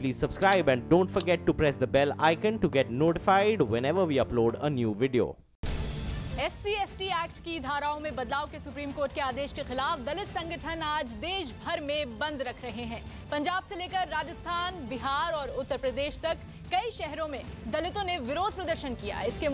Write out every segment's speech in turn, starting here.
please subscribe and don't forget to press the bell icon to get notified whenever we upload a new video. SC/ST act की धाराओं में बदलाव के supreme court के आदेश के खिलाफ दलित संगठन आज देश भर में बंद रख रहे हैं। पंजाब से लेकर राजस्थान, बिहार और उत्तर प्रदेश तक कई शहरों में दलितों ने विरोध प्रदर्शन किया। इसके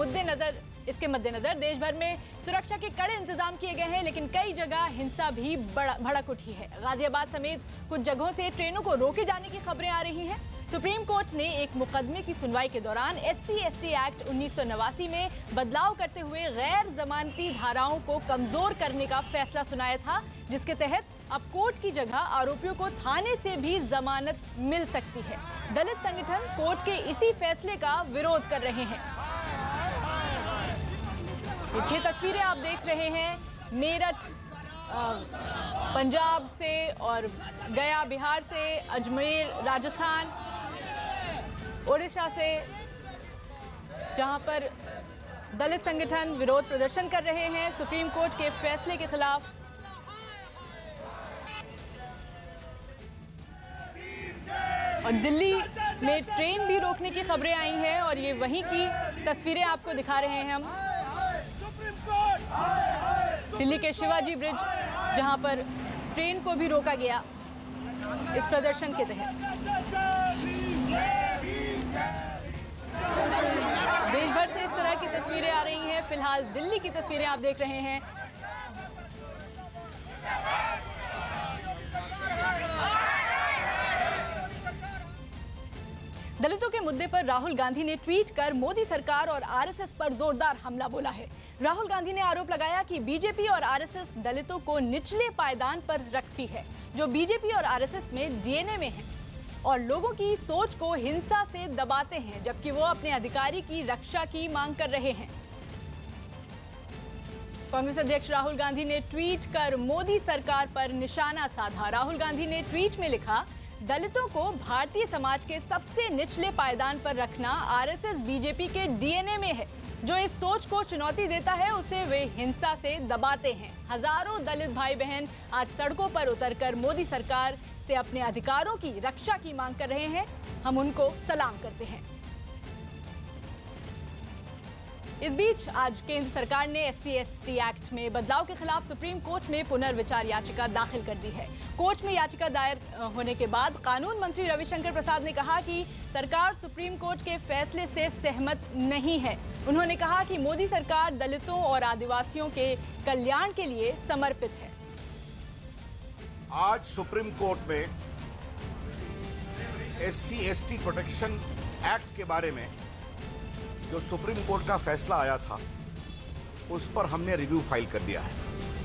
मद्देनजर देश भर में सुरक्षा के कड़े इंतजाम किए गए हैं, लेकिन कई जगह हिंसा भी भड़क उठी है। गाजियाबाद समेत कुछ जगहों से ट्रेनों को रोके जाने की खबरें आ रही हैं। सुप्रीम कोर्ट ने एक मुकदमे की सुनवाई के दौरान SC/ST एक्ट 1989 में बदलाव करते हुए गैर जमानती धाराओं को कमजोर करने का फैसला सुनाया था, जिसके तहत अब कोर्ट की जगह आरोपियों को थाने से भी जमानत मिल सकती है। दलित संगठन कोर्ट के इसी फैसले का विरोध कर रहे हैं। ये 6 तस्वीरें आप देख रहे हैं मेरठ पंजाब से और गया बिहार से, अजमेर राजस्थान, ओडिशा से, जहां पर दलित संगठन विरोध प्रदर्शन कर रहे हैं सुप्रीम कोर्ट के फैसले के खिलाफ। और दिल्ली में ट्रेन भी रोकने की खबरें आई हैं और ये वहीं की तस्वीरें आपको दिखा रहे हैं हम। दिल्ली के शिवाजी ब्रिज, जहां पर ट्रेन को भी रोका गया इस प्रदर्शन के तहत। देश भर से इस तरह की तस्वीरें आ रही हैं। फिलहाल दिल्ली की तस्वीरें आप देख रहे हैं। दलितों के मुद्दे पर राहुल गांधी ने ट्वीट कर मोदी सरकार और RSS पर जोरदार हमला बोला है। राहुल गांधी ने आरोप लगाया कि बीजेपी और RSS दलितों को निचले पायदान पर रखती है, जो बीजेपी और RSS में DNA में है, और लोगों की सोच को हिंसा से दबाते हैं, जबकि वो अपने अधिकारी की रक्षा की मांग कर रहे हैं। कांग्रेस अध्यक्ष राहुल गांधी ने ट्वीट कर मोदी सरकार पर निशाना साधा। राहुल गांधी ने ट्वीट में लिखा, दलितों को भारतीय समाज के सबसे निचले पायदान पर रखना RSS बीजेपी के DNA में है। जो इस सोच को चुनौती देता है, उसे वे हिंसा से दबाते हैं। हजारों दलित भाई बहन आज सड़कों पर उतरकर मोदी सरकार से अपने अधिकारों की रक्षा की मांग कर रहे हैं। हम उनको सलाम करते हैं। इस बीच आज केंद्र सरकार ने SC/ST एक्ट में बदलाव के खिलाफ सुप्रीम कोर्ट में पुनर्विचार याचिका दाखिल कर दी है। कोर्ट में याचिका दायर होने के बाद कानून मंत्री रविशंकर प्रसाद ने कहा कि सरकार सुप्रीम कोर्ट के फैसले से सहमत नहीं है। उन्होंने कहा कि मोदी सरकार दलितों और आदिवासियों के कल्याण के लिए समर्पित है। आज सुप्रीम कोर्ट में SC/ST प्रोटेक्शन एक्ट के बारे में जो सुप्रीम कोर्ट का फैसला आया था, उस पर हमने रिव्यू फाइल कर दिया है।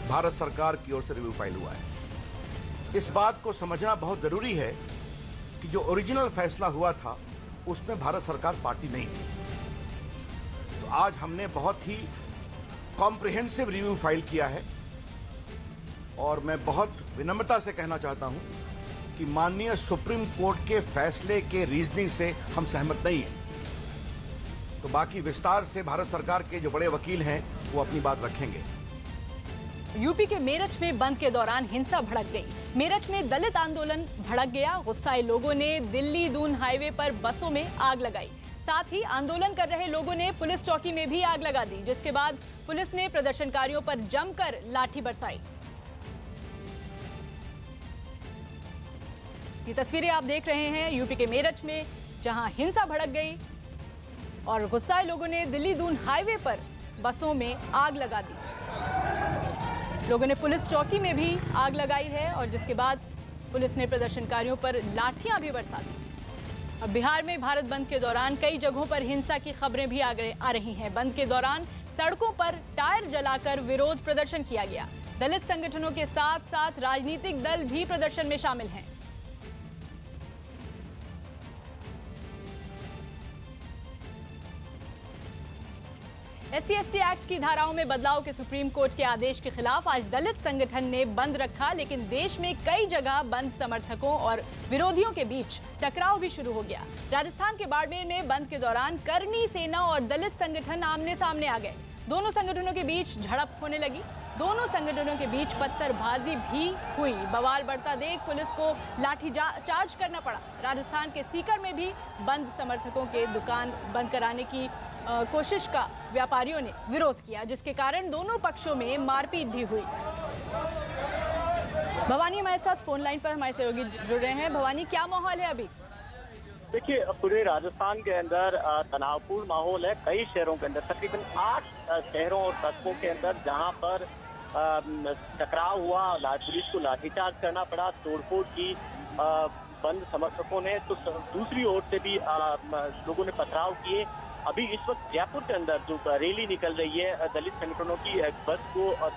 भारत सरकार की ओर से रिव्यू फाइल हुआ है। इस बात को समझना बहुत जरूरी है कि जो ओरिजिनल फैसला हुआ था उसमें भारत सरकार पार्टी नहीं थी। तो आज हमने बहुत ही कॉम्प्रिहेंसिव रिव्यू फाइल किया है और मैं बहुत विनम्रता से कहना चाहता हूं कि माननीय सुप्रीम कोर्ट के फैसले के रीजनिंग से हम सहमत नहीं हैं। तो बाकी विस्तार से भारत सरकार के जो बड़े वकील हैं वो अपनी बात रखेंगे। यूपी के मेरठ में बंद के दौरान हिंसा भड़क गई। मेरठ में दलित आंदोलन भड़क गया। गुस्साए लोगों ने दिल्ली दून हाईवे पर बसों में आग लगाई। साथ ही आंदोलन कर रहे लोगों ने पुलिस चौकी में भी आग लगा दी, जिसके बाद पुलिस ने प्रदर्शनकारियों पर जमकर लाठी बरसाई। ये तस्वीरें आप देख रहे हैं यूपी के मेरठ में, जहां हिंसा भड़क गई और गुस्साए लोगों ने दिल्ली दून हाईवे पर बसों में आग लगा दी। लोगों ने पुलिस चौकी में भी आग लगाई है और जिसके बाद पुलिस ने प्रदर्शनकारियों पर लाठियां भी बरसा दी। अब बिहार में भारत बंद के दौरान कई जगहों पर हिंसा की खबरें भी आ रही हैं। बंद के दौरान सड़कों पर टायर जलाकर विरोध प्रदर्शन किया गया। दलित संगठनों के साथ साथ राजनीतिक दल भी प्रदर्शन में शामिल हैं। SC/ST एक्ट की धाराओं में बदलाव के सुप्रीम कोर्ट के आदेश के खिलाफ आज दलित संगठन ने बंद रखा, लेकिन देश में कई जगह बंद समर्थकों और विरोधियों के बीच टकराव भी शुरू हो गया। राजस्थान के बाड़मेर में बंद के दौरान करनी सेना और दलित संगठन आमने सामने आ गए। दोनों संगठनों के बीच झड़प होने लगी। दोनों संगठनों के बीच पत्थरबाजी भी हुई। बवाल बढ़ता देख पुलिस को लाठी चार्ज करना पड़ा। राजस्थान के सीकर में भी बंद समर्थकों के दुकान बंद कराने की कोशिश का व्यापारियों ने विरोध किया, जिसके कारण दोनों पक्षों में मारपीट भी हुई। भवानी हमारे साथ फोन लाइन पर हमारे सहयोगी जुड़ रहे हैं। भवानी, क्या माहौल है अभी? देखिए, पूरे राजस्थान के अंदर तनावपूर्ण माहौल है। कई शहरों के अंदर, तकरीबन 8 शहरों और कस्बों के अंदर जहां पर टकराव हुआ, पुलिस को लाठीचार्ज करना पड़ा, तोड़फोड़ की बंद समर्थकों ने, तो दूसरी ओर से भी लोगों ने पथराव किए। अभी इस वक्त जयपुर के अंदर जो रैली निकल रही है दलित संगठनों की, बस को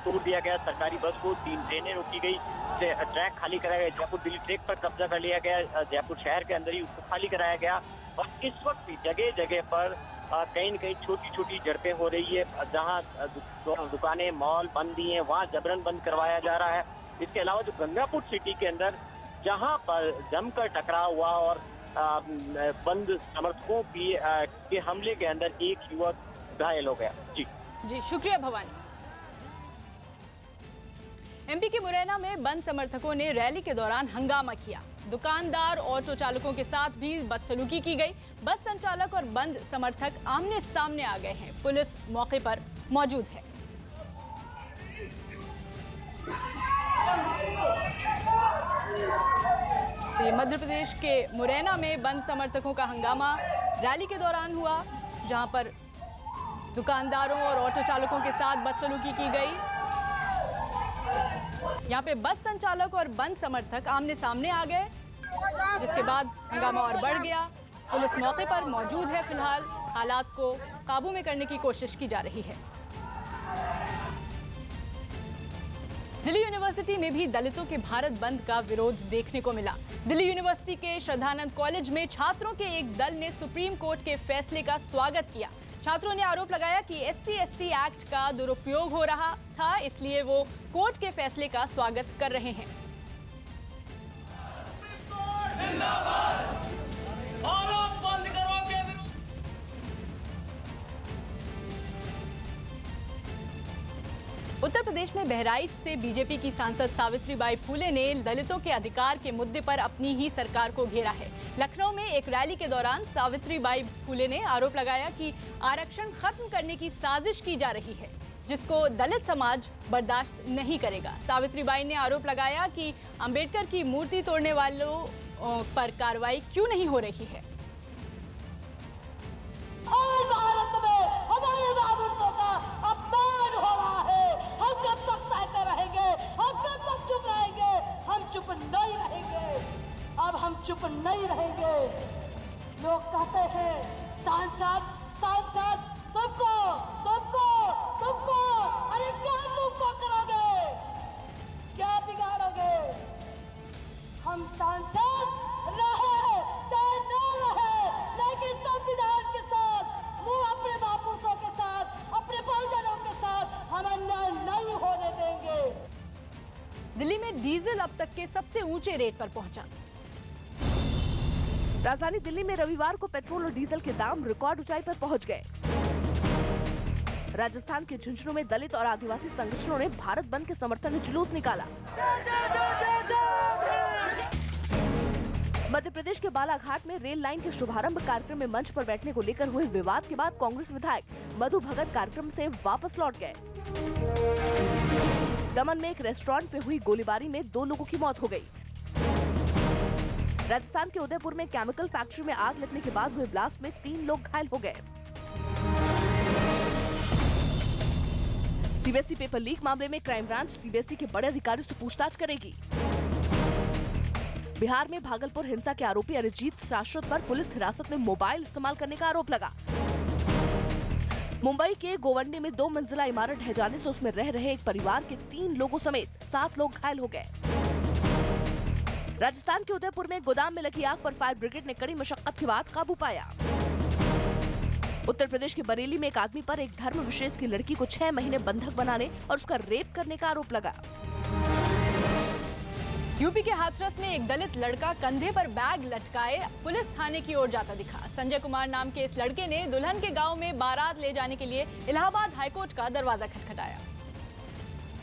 तोड़ दिया गया, सरकारी बस को 3 ट्रेनें रोकी गई, ट्रैक खाली कराया गया, जयपुर दिल्ली ट्रैक पर कब्जा कर लिया गया, जयपुर शहर के अंदर ही उसको खाली कराया गया। और इस वक्त भी जगह जगह पर कहीं न कहीं छोटी छोटी झड़पें हो रही है। जहाँ दुकानें, मॉल बंद ही हैं, वहाँ जबरन बंद करवाया जा रहा है। इसके अलावा जो गंगापुर सिटी के अंदर जहाँ पर जमकर टकराव हुआ और बंद समर्थकों के हमले के अंदर एक युवक घायल हो गया। जी शुक्रिया भवानी। एमपी के मुरैना में बंद समर्थकों ने रैली के दौरान हंगामा किया। दुकानदार, ऑटो चालकों के साथ भी बदसलूकी की गई। बस संचालक और बंद समर्थक आमने सामने आ गए हैं। पुलिस मौके पर मौजूद है। तो ये मध्य प्रदेश के मुरैना में बंद समर्थकों का हंगामा रैली के दौरान हुआ, जहां पर दुकानदारों और ऑटो चालकों के साथ बदसलूकी की गई। यहां पे बस संचालक और बंद समर्थक आमने सामने आ गए, जिसके बाद हंगामा और बढ़ गया। पुलिस मौके पर मौजूद है। फिलहाल हालात को काबू में करने की कोशिश की जा रही है। दिल्ली यूनिवर्सिटी में भी दलितों के भारत बंद का विरोध देखने को मिला। दिल्ली यूनिवर्सिटी के श्रद्धानंद कॉलेज में छात्रों के एक दल ने सुप्रीम कोर्ट के फैसले का स्वागत किया। छात्रों ने आरोप लगाया कि SC/ST एक्ट का दुरुपयोग हो रहा था, इसलिए वो कोर्ट के फैसले का स्वागत कर रहे हैं। उत्तर प्रदेश में बहराइच से बीजेपी की सांसद सावित्रीबाई फूले ने दलितों के अधिकार के मुद्दे पर अपनी ही सरकार को घेरा है। लखनऊ में एक रैली के दौरान सावित्रीबाई फूले ने आरोप लगाया कि आरक्षण खत्म करने की साजिश की जा रही है, जिसको दलित समाज बर्दाश्त नहीं करेगा। सावित्रीबाई ने आरोप लगाया कि अंबेडकर की मूर्ति तोड़ने वालों पर कार्रवाई क्यों नहीं हो रही है। भारत में हमारे बाबुओं का अपमान हो रहा है। हम कब तक सहते रहेंगे? हम कब तक चुप रहेंगे? हम चुप नहीं रहेंगे। अब हम चुप नहीं रहेंगे। लोग कहते हैं सांसद सांसद तुमको तुमको तुमको, अरे क्या तुमको करोगे? क्या बिगाड़ोगे? हम सांसद रहे चाहे न रहे, लेकिन संविधान के साथ, वो अपने बापुओं के साथ, अपने परिजनों के साथ हम अन्याय नहीं होने देंगे। दिल्ली में डीजल अब तक के सबसे ऊंचे रेट पर पहुंचा। राजधानी दिल्ली में रविवार को पेट्रोल और डीजल के दाम रिकॉर्ड ऊंचाई पर पहुंच गए। राजस्थान के झुंझुनू में दलित और आदिवासी संगठनों ने भारत बंद के समर्थन में जुलूस निकाला। मध्य प्रदेश के बालाघाट में रेल लाइन के शुभारंभ कार्यक्रम में मंच पर बैठने को लेकर हुए विवाद के बाद कांग्रेस विधायक मधु भगत कार्यक्रम से वापस लौट गए। दमन में एक रेस्टोरेंट पे हुई गोलीबारी में 2 लोगों की मौत हो गई। राजस्थान के उदयपुर में केमिकल फैक्ट्री में आग लगने के बाद हुए ब्लास्ट में 3 लोग घायल हो गए। सीबीएसई पेपर लीक मामले में क्राइम ब्रांच सीबीएसई के बड़े अधिकारियों से पूछताछ करेगी। बिहार में भागलपुर हिंसा के आरोपी अरिजीत शाश्वत पर पुलिस हिरासत में मोबाइल इस्तेमाल करने का आरोप लगा। मुंबई के गोवंडी में 2 मंजिला इमारत ढह जाने से उसमें रह रहे एक परिवार के 3 लोगों समेत 7 लोग घायल हो गए। राजस्थान के उदयपुर में गोदाम में लगी आग पर फायर ब्रिगेड ने कड़ी मशक्कत के बाद काबू पाया। उत्तर प्रदेश के बरेली में एक आदमी पर एक धर्म विशेष की लड़की को 6 महीने बंधक बनाने और उसका रेप करने का आरोप लगा। यूपी के हाथरस में एक दलित लड़का कंधे पर बैग लटकाए पुलिस थाने की ओर जाता दिखा। संजय कुमार नाम के इस लड़के ने दुल्हन के गांव में बारात ले जाने के लिए इलाहाबाद हाईकोर्ट का दरवाजा खटखटाया।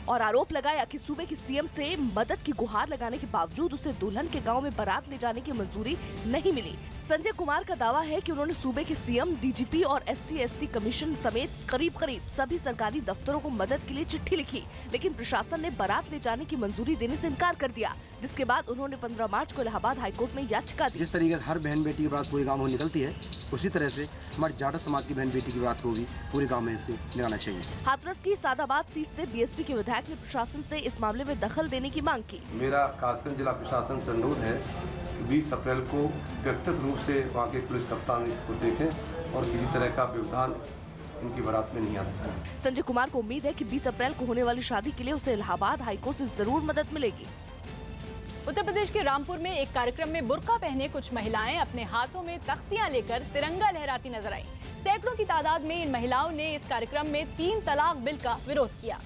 और आरोप लगाया कि सूबे के सीएम से मदद की गुहार लगाने के बावजूद उसे दुल्हन के गांव में बारात ले जाने की मंजूरी नहीं मिली। संजय कुमार का दावा है कि उन्होंने सूबे के सीएम, डीजीपी और ST/ST कमीशन समेत करीब सभी सरकारी दफ्तरों को मदद के लिए चिट्ठी लिखी, लेकिन प्रशासन ने बारात ले जाने की मंजूरी देने से इनकार कर दिया, जिसके बाद उन्होंने 15 मार्च को इलाहाबाद हाईकोर्ट में याचिका दी। जिस तरीके से हर बहन बेटी की बारात पूरे गाँव में निकलती है, उसी तरह से हमारे जाट समाज की बहन बेटी की बात को भी पूरे गाँव में से निकालना चाहिए। हाथरस की सादाबाद सीट से BSP के विधायक ने प्रशासन से इस मामले में दखल देने की मांग की। मेरा खासकर जिला प्रशासन से अनुरोध है कि 20 अप्रैल को व्यक्तिगत रूप से वहाँ के पुलिस कप्तान इसको देखें और किसी तरह का व्यवधान इनकी बारात में नहीं आना चाहिए। संजय कुमार को उम्मीद है कि 20 अप्रैल को होने वाली शादी के लिए उसे इलाहाबाद हाईकोर्ट से जरूर मदद मिलेगी। उत्तर प्रदेश के रामपुर में एक कार्यक्रम में बुर्का पहने कुछ महिलाएं अपने हाथों में तख्तियां लेकर तिरंगा लहराती नजर आईं। सैकड़ों की तादाद में इन महिलाओं ने इस कार्यक्रम में 3 तलाक बिल का विरोध किया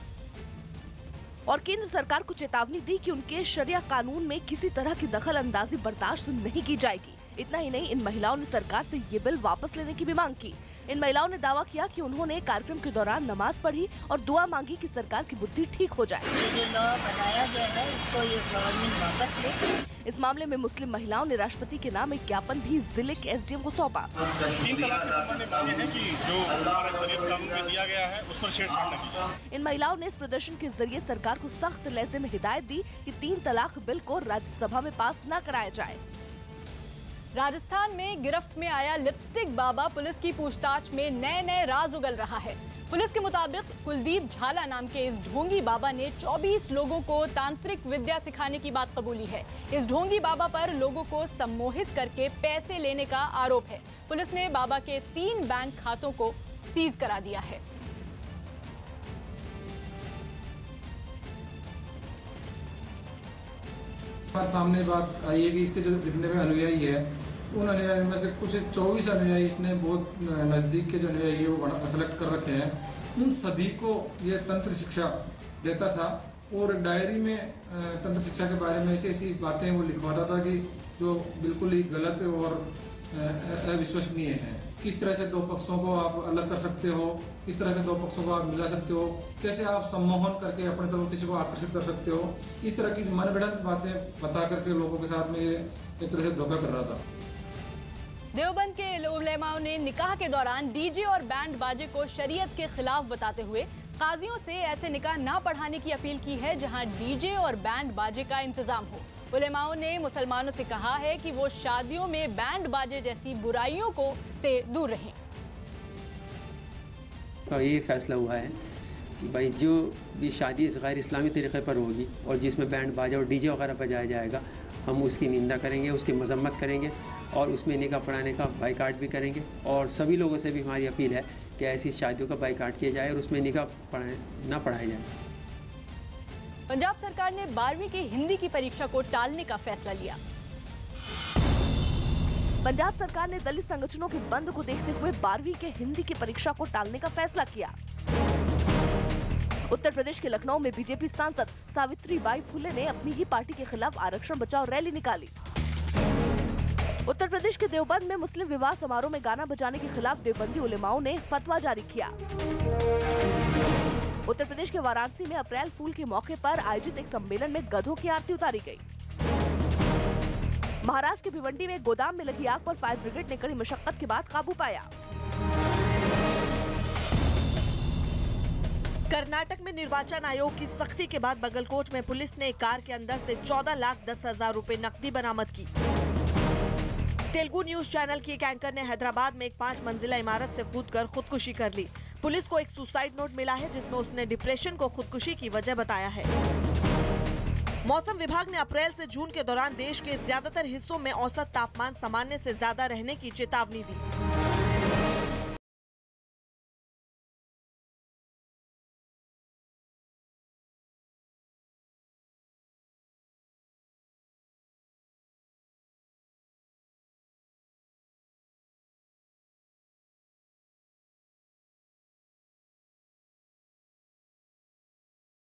और केंद्र सरकार को चेतावनी दी कि उनके शरिया कानून में किसी तरह की दखल अंदाजी बर्दाश्त नहीं की जाएगी। इतना ही नहीं, इन महिलाओं ने सरकार से ये बिल वापस लेने की भी मांग की। इन महिलाओं ने दावा किया कि उन्होंने कार्यक्रम के दौरान नमाज पढ़ी और दुआ मांगी कि सरकार की बुद्धि ठीक हो जाए। जो लॉ बनाया गया है इसको ये गवर्नमेंट वापस ले। इस मामले में मुस्लिम महिलाओं ने राष्ट्रपति के नाम एक ज्ञापन भी जिले के SDM को सौंपा। 3 तलाक के संबंध में मांगे हैं कि जो हमारे शरीयत कानून में दिया गया है उस पर छेड़छाड़ न की जाए। इन महिलाओं ने इस प्रदर्शन के जरिए सरकार को सख्त लहजे में हिदायत दी कि 3 तलाक बिल को राज्यसभा में पास न कराया जाए। राजस्थान में गिरफ्त में आया लिपस्टिक बाबा पुलिस की पूछताछ में नए राज उगल रहा है। पुलिस के मुताबिक कुलदीप झाला नाम के इस ढोंगी बाबा ने 24 लोगों को तांत्रिक विद्या सिखाने की बात कबूली है। इस ढोंगी बाबा पर लोगों को सम्मोहित करके पैसे लेने का आरोप है। पुलिस ने बाबा के 3 बैंक खातों को सीज करा दिया है। सामने बात आई है कि इसके जो जितने भी अनुयायी है उन अनुयायियों में से कुछ 24 अनुयायी इसने बहुत नज़दीक के जो अनुयायी वो सेलेक्ट कर रखे हैं। उन सभी को ये तंत्र शिक्षा देता था और डायरी में तंत्र शिक्षा के बारे में ऐसी बातें वो लिखवाता था कि जो बिल्कुल ही गलत और अविश्वसनीय है। किस तरह से 2 पक्षों को आप अलग कर सकते हो, किस तरह से 2 पक्षों को आप मिला सकते हो, कैसे आप सम्मोहन करके अपने तरफ किसी को आकर्षित कर सकते हो। इस तरह की मनगढ़ंत बातें बता करके लोगों के साथ में ये एक तरह से धोखा कर रहा था। देवबंद के उलेमाओं ने निकाह के दौरान डीजे और बैंड बाजे को शरीयत के खिलाफ बताते हुए काजियों से ऐसे निकाह ना पढ़ाने की अपील की है जहां डीजे और बैंड बाजे का इंतजाम हो। उलेमाओं ने मुसलमानों से कहा है कि वो शादियों में बैंड बाजे जैसी बुराइयों को से दूर रहें। तो ये फैसला हुआ है कि भाई जो भी शादी गैर इस्लामी तरीके पर होगी और जिसमें बैंड बाजा और डीजे वगैरह बजाया जाएगा, हम उसकी निंदा करेंगे, उसकी मजम्मत करेंगे और उसमें निकाह पढ़ाने का बाइकाट भी करेंगे। और सभी लोगों से भी हमारी अपील है कि ऐसी शादियों का बाइकाट किया जाए और उसमें निकाह ना पढ़ाया जाए। पंजाब सरकार ने 12वीं की हिंदी की परीक्षा को टालने का फैसला लिया। पंजाब सरकार ने दलित संगठनों के बंद को देखते हुए 12वीं के हिंदी की परीक्षा को टालने का फैसला किया। उत्तर प्रदेश के लखनऊ में बीजेपी सांसद सावित्रीबाई फुले ने अपनी ही पार्टी के खिलाफ आरक्षण बचाओ रैली निकाली। उत्तर प्रदेश के देवबंद में मुस्लिम विवाह समारोह में गाना बजाने के खिलाफ देवबंदी उलेमाओं ने फतवा जारी किया। उत्तर प्रदेश के वाराणसी में अप्रैल फूल के मौके पर आयोजित एक सम्मेलन में गधों की आरती उतारी गई। महाराष्ट्र के भिवंडी में गोदाम में लगी आग पर फायर ब्रिगेड ने कड़ी मशक्कत के बाद काबू पाया। कर्नाटक में निर्वाचन आयोग की सख्ती के बाद बगलकोट में पुलिस ने एक कार के अंदर से 14,10,000 रुपए नकदी बरामद की। तेलुगु न्यूज चैनल की एक एंकर ने हैदराबाद में एक 5 मंजिला इमारत से कूदकर खुदकुशी कर ली। पुलिस को एक सुसाइड नोट मिला है जिसमें उसने डिप्रेशन को खुदकुशी की वजह बताया है। मौसम विभाग ने अप्रैल से जून के दौरान देश के ज्यादातर हिस्सों में औसत तापमान सामान्य से ज्यादा रहने की चेतावनी दी।